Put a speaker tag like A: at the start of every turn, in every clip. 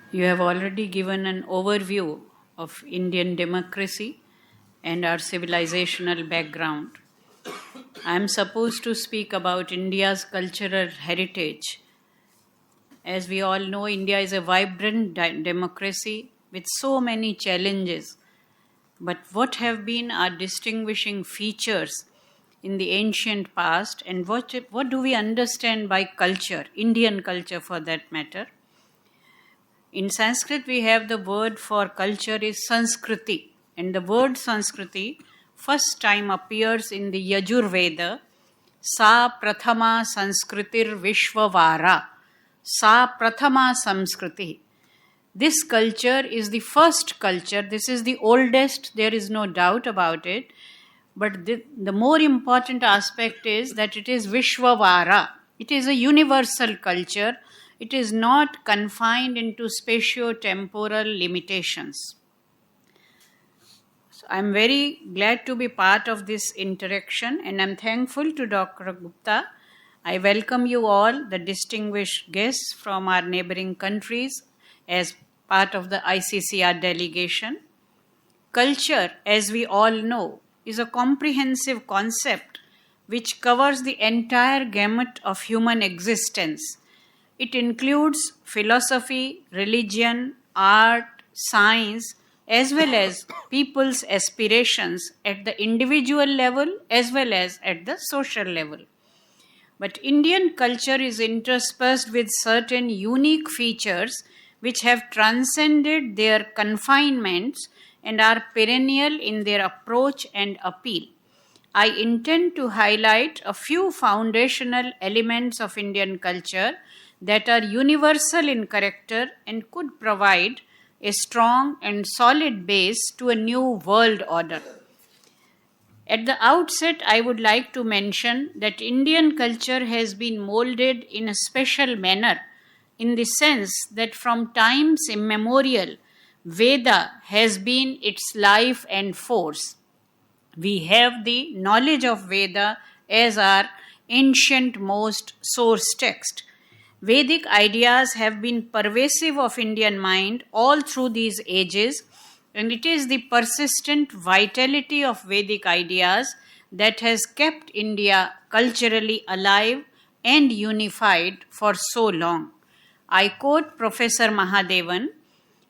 A: You have already given an overview of Indian democracy and our civilizational background. I am supposed to speak about India's cultural heritage. As we all know, India is a vibrant democracy with so many challenges. But what have been our distinguishing features in the ancient past, and what do we understand by culture, Indian culture for that matter? In Sanskrit, we have the word for culture is Sanskriti, and the word Sanskriti first time appears in the Yajurveda, Sa Prathama Sanskritir Vishwavara, Sa Prathama Samskriti. This culture is the first culture, this is the oldest, there is no doubt about it, but the more important aspect is that it is Vishwavara. It is a universal culture. It is not confined into spatio-temporal limitations. So I'm very glad to be part of this interaction, and I'm thankful to Dr. Gupta. I welcome you all, the distinguished guests from our neighboring countries, as part of the ICCR delegation. Culture, as we all know, is a comprehensive concept which covers the entire gamut of human existence. It includes philosophy, religion, art, science, as well as people's aspirations at the individual level as well as at the social level. But Indian culture is interspersed with certain unique features which have transcended their confinements and are perennial in their approach and appeal. I intend to highlight a few foundational elements of Indian culture that are universal in character and could provide a strong and solid base to a new world order. At the outset, I would like to mention that Indian culture has been molded in a special manner in the sense that from times immemorial, Veda has been its life and force. We have the knowledge of Veda as our ancient most source text. Vedic ideas have been pervasive of Indian mind all through these ages, and it is the persistent vitality of Vedic ideas that has kept India culturally alive and unified for so long. I quote Professor Mahadevan,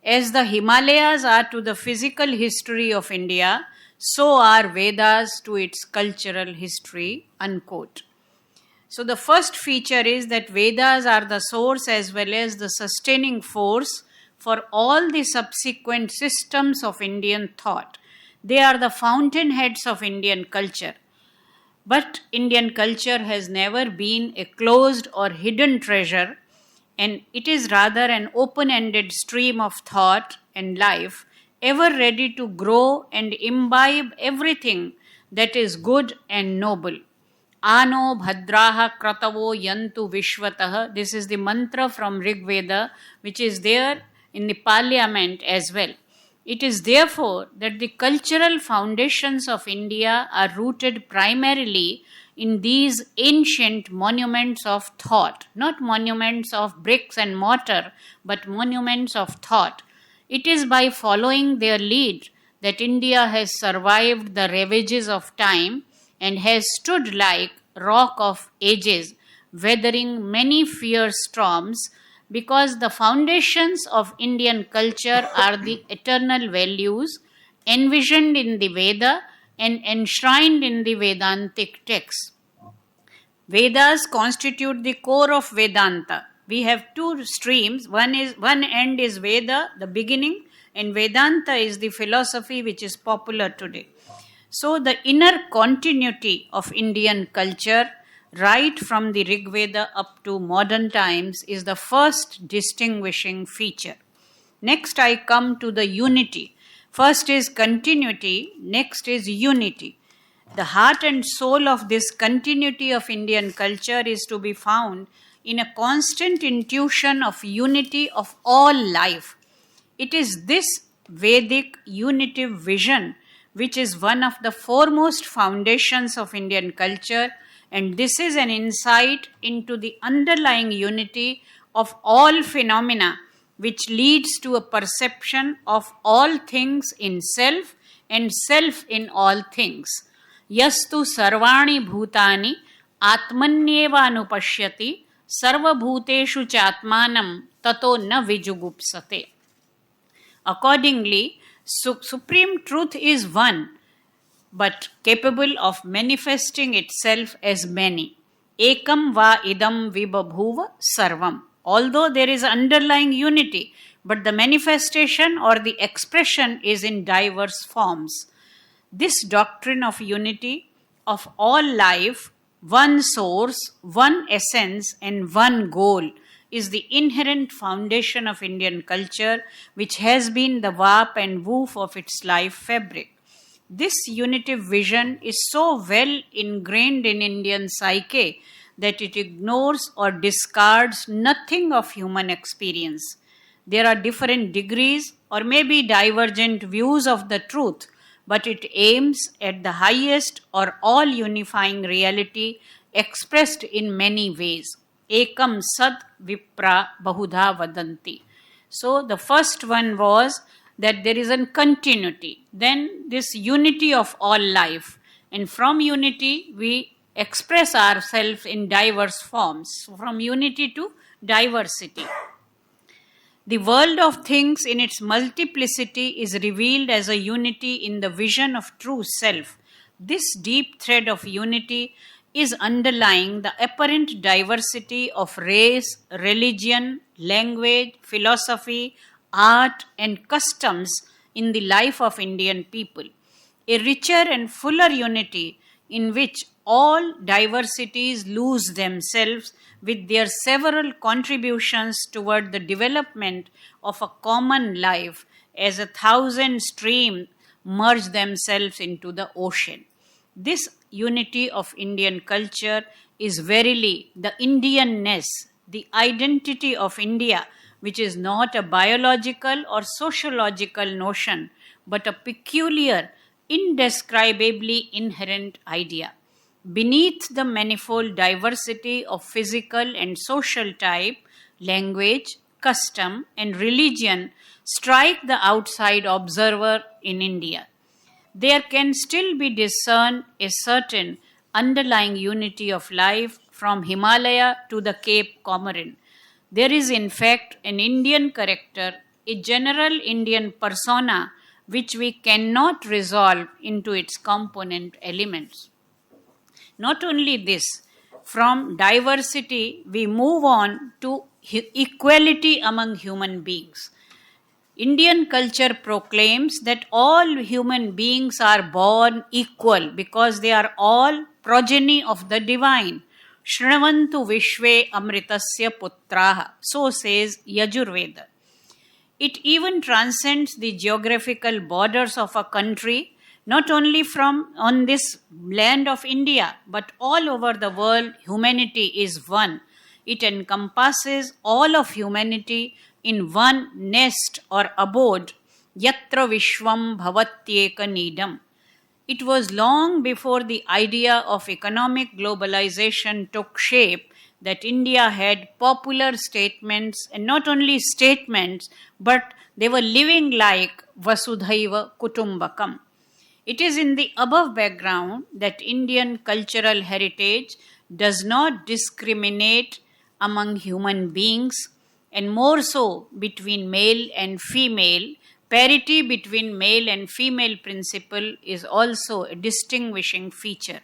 A: as the Himalayas are to the physical history of India, so are Vedas to its cultural history, unquote. So the first feature is that Vedas are the source as well as the sustaining force for all the subsequent systems of Indian thought. They are the fountainheads of Indian culture. But Indian culture has never been a closed or hidden treasure, and it is rather an open-ended stream of thought and life, ever ready to grow and imbibe everything that is good and noble. Ano bhadraha kratavo yantu vishvatah. This is the mantra from Rig Veda, which is there in the parliament as well. It is therefore that the cultural foundations of India are rooted primarily in these ancient monuments of thought, not monuments of bricks and mortar, but monuments of thought. It is by following their lead that India has survived the ravages of time and has stood like rock of ages, weathering many fierce storms, because the foundations of Indian culture are the eternal values envisioned in the Veda and enshrined in the Vedantic texts. Vedas constitute the core of Vedanta. We have two streams. One end is Veda, the beginning, and Vedanta is the philosophy which is popular today. So the inner continuity of Indian culture, right from the Rig Veda up to modern times, is the first distinguishing feature. Next I come to the unity. First is continuity, next is unity. The heart and soul of this continuity of Indian culture is to be found in a constant intuition of unity of all life. It is this Vedic unitive vision which is one of the foremost foundations of Indian culture, and this is an insight into the underlying unity of all phenomena which leads to a perception of all things in self and self in all things. Yastu sarvani bhutani atmanyeva anupashyati sarvabhuteshu chatmanam tato na vijugupsate. Accordingly, supreme truth is one, but capable of manifesting itself as many. Ekam va idam vibabhuva sarvam. Although there is underlying unity, but the manifestation or the expression is in diverse forms. This doctrine of unity of all life, one source, one essence, and one goal is the inherent foundation of Indian culture, which has been the warp and woof of its life fabric. This unitive vision is so well ingrained in Indian psyche that it ignores or discards nothing of human experience. There are different degrees or maybe divergent views of the truth, but it aims at the highest or all unifying reality expressed in many ways. Ekam sad vipra bahudha vadanti. So the first one was that there is a continuity, then this unity of all life, and from unity we express ourselves in diverse forms. So from unity to diversity. The world of things in its multiplicity is revealed as a unity in the vision of true self. This deep thread of unity is underlying the apparent diversity of race, religion, language, philosophy, art, and customs in the life of Indian people. A richer and fuller unity in which all diversities lose themselves with their several contributions toward the development of a common life as 1,000 streams merge themselves into the ocean. This unity of Indian culture is verily the Indianness, the identity of India, which is not a biological or sociological notion, but a peculiar, indescribably inherent idea. Beneath the manifold diversity of physical and social type, language, custom, and religion strike the outside observer in India, there can still be discerned a certain underlying unity of life from Himalaya to the Cape Comorin. There is, in fact, an Indian character, a general Indian persona, which we cannot resolve into its component elements. Not only this, from diversity we move on to equality among human beings. Indian culture proclaims that all human beings are born equal because they are all progeny of the divine. Shravantu Vishve Amritasya Putraha, so says Yajurveda. It even transcends the geographical borders of a country, not only from on this land of India, but all over the world. Humanity is one. It encompasses all of humanity in one nest or abode, yatra vishvam bhavatyeka needam. It was long before the idea of economic globalization took shape that India had popular statements, and not only statements, but they were living like Vasudhaiva Kutumbakam. It is in the above background that Indian cultural heritage does not discriminate among human beings, and more so between male and female. Parity between male and female principle is also a distinguishing feature.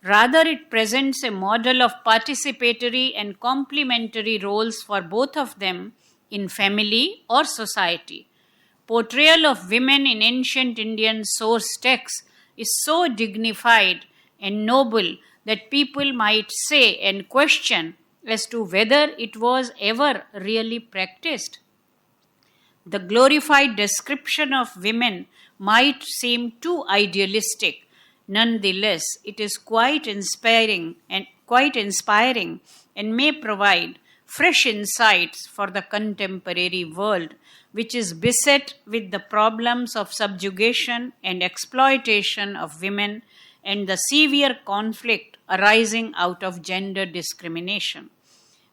A: Rather, it presents a model of participatory and complementary roles for both of them in family or society. Portrayal of women in ancient Indian source texts is so dignified and noble that people might say and question as to whether it was ever really practiced. The glorified description of women might seem too idealistic. Nonetheless, it is quite inspiring and may provide fresh insights for the contemporary world, which is beset with the problems of subjugation and exploitation of women and the severe conflict arising out of gender discrimination.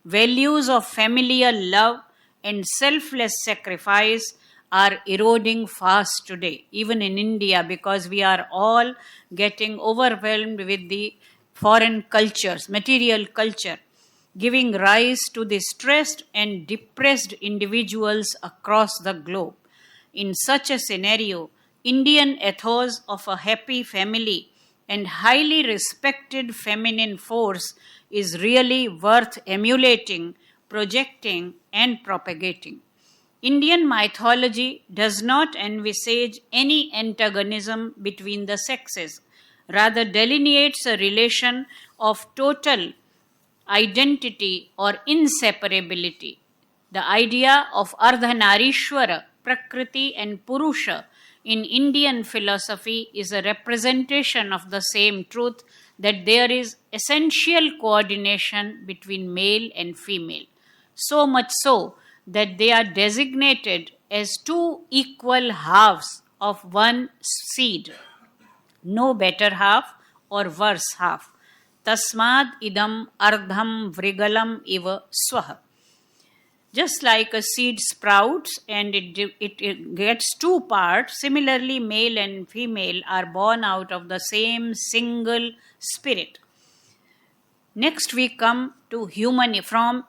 A: Values of familial love and selfless sacrifice are eroding fast today, even in India, because we are all getting overwhelmed with the foreign cultures, material culture, giving rise to the stressed and depressed individuals across the globe. In such a scenario, Indian ethos of a happy family and highly respected feminine force is really worth emulating, projecting, and propagating. Indian mythology does not envisage any antagonism between the sexes, rather delineates a relation of total identity or inseparability. The idea of Ardhanarishwara, Prakriti, and Purusha in Indian philosophy is a representation of the same truth, that there is essential coordination between male and female. So much so that they are designated as two equal halves of one seed, no better half or worse half. Tasmad idam ardham vrigalam iva swaha. Just like a seed sprouts and it gets two parts, similarly, male and female are born out of the same single spirit. Next, we come to from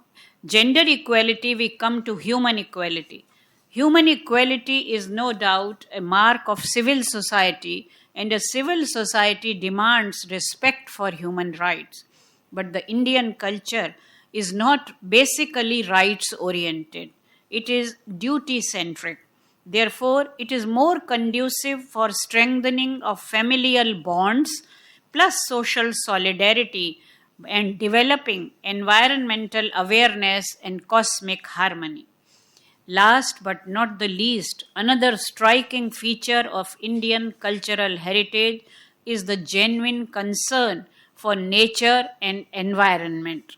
A: gender equality, we come to human equality. Human equality is no doubt a mark of civil society, and a civil society demands respect for human rights. But the Indian culture is not basically rights oriented, it is duty centric. Therefore, it is more conducive for strengthening of familial bonds plus social solidarity and developing environmental awareness and cosmic harmony. Last but not the least, another striking feature of Indian cultural heritage is the genuine concern for nature and environment.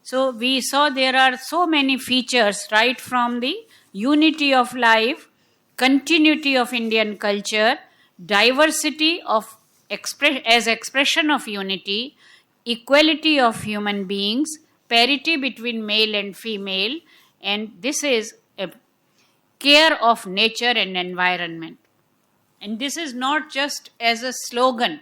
A: So we saw there are so many features, right from the unity of life, continuity of Indian culture, diversity of as expression of unity, equality of human beings, parity between male and female, and this is a care of nature and environment. And this is not just as a slogan,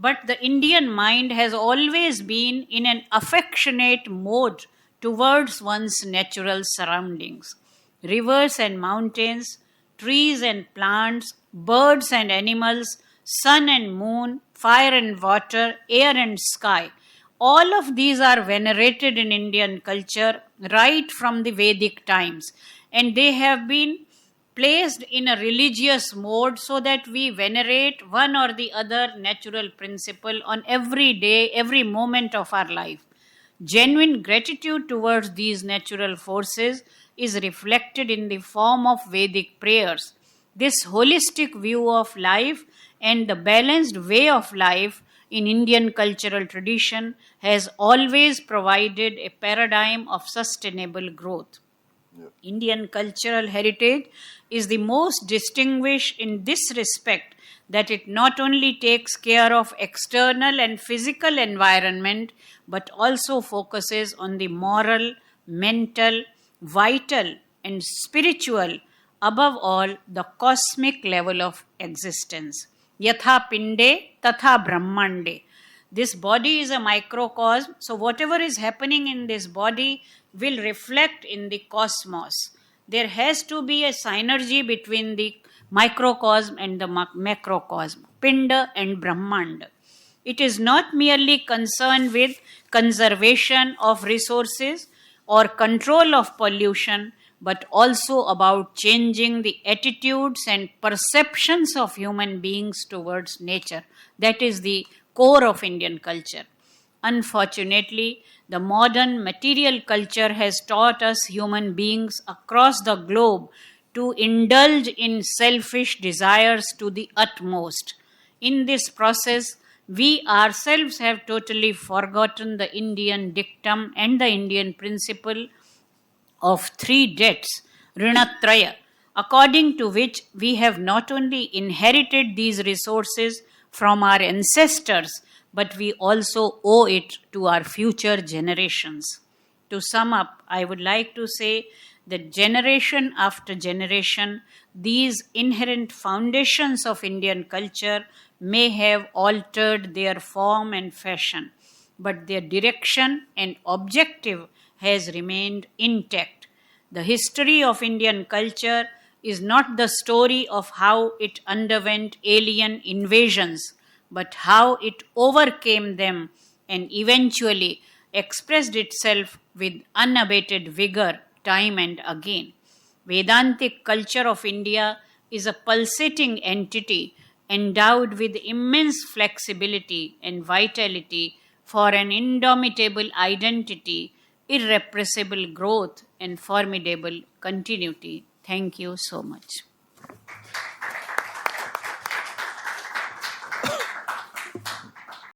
A: but the Indian mind has always been in an affectionate mode towards one's natural surroundings. Rivers and mountains, trees and plants, birds and animals, sun and moon, fire and water, air and sky. All of these are venerated in Indian culture right from the Vedic times, and they have been placed in a religious mode so that we venerate one or the other natural principle on every day, every moment of our life. Genuine gratitude towards these natural forces is reflected in the form of Vedic prayers. This holistic view of life and the balanced way of life in Indian cultural tradition has always provided a paradigm of sustainable growth. Indian cultural heritage is the most distinguished in this respect, that it not only takes care of external and physical environment but also focuses on the moral, mental, vital and spiritual, above all the cosmic level of existence. Yatha pinde tatha brahmande. This body is a microcosm, so whatever is happening in this body will reflect in the cosmos. There has to be a synergy between the microcosm and the macrocosm, Pinda and Brahmanda. It is not merely concerned with conservation of resources or control of pollution, but also about changing the attitudes and perceptions of human beings towards nature. That is the core of Indian culture. Unfortunately, the modern material culture has taught us human beings across the globe to indulge in selfish desires to the utmost. In this process, we ourselves have totally forgotten the Indian dictum and the Indian principle of three debts, Rinatraya, according to which we have not only inherited these resources from our ancestors, but we also owe it to our future generations. To sum up, I would like to say that generation after generation, these inherent foundations of Indian culture may have altered their form and fashion, but their direction and objective has remained intact. The history of Indian culture is not the story of how it underwent alien invasions, but how it overcame them and eventually expressed itself with unabated vigor time and again. Vedantic culture of India is a pulsating entity endowed with immense flexibility and vitality for an indomitable identity, irrepressible growth, and formidable continuity. Thank you so much.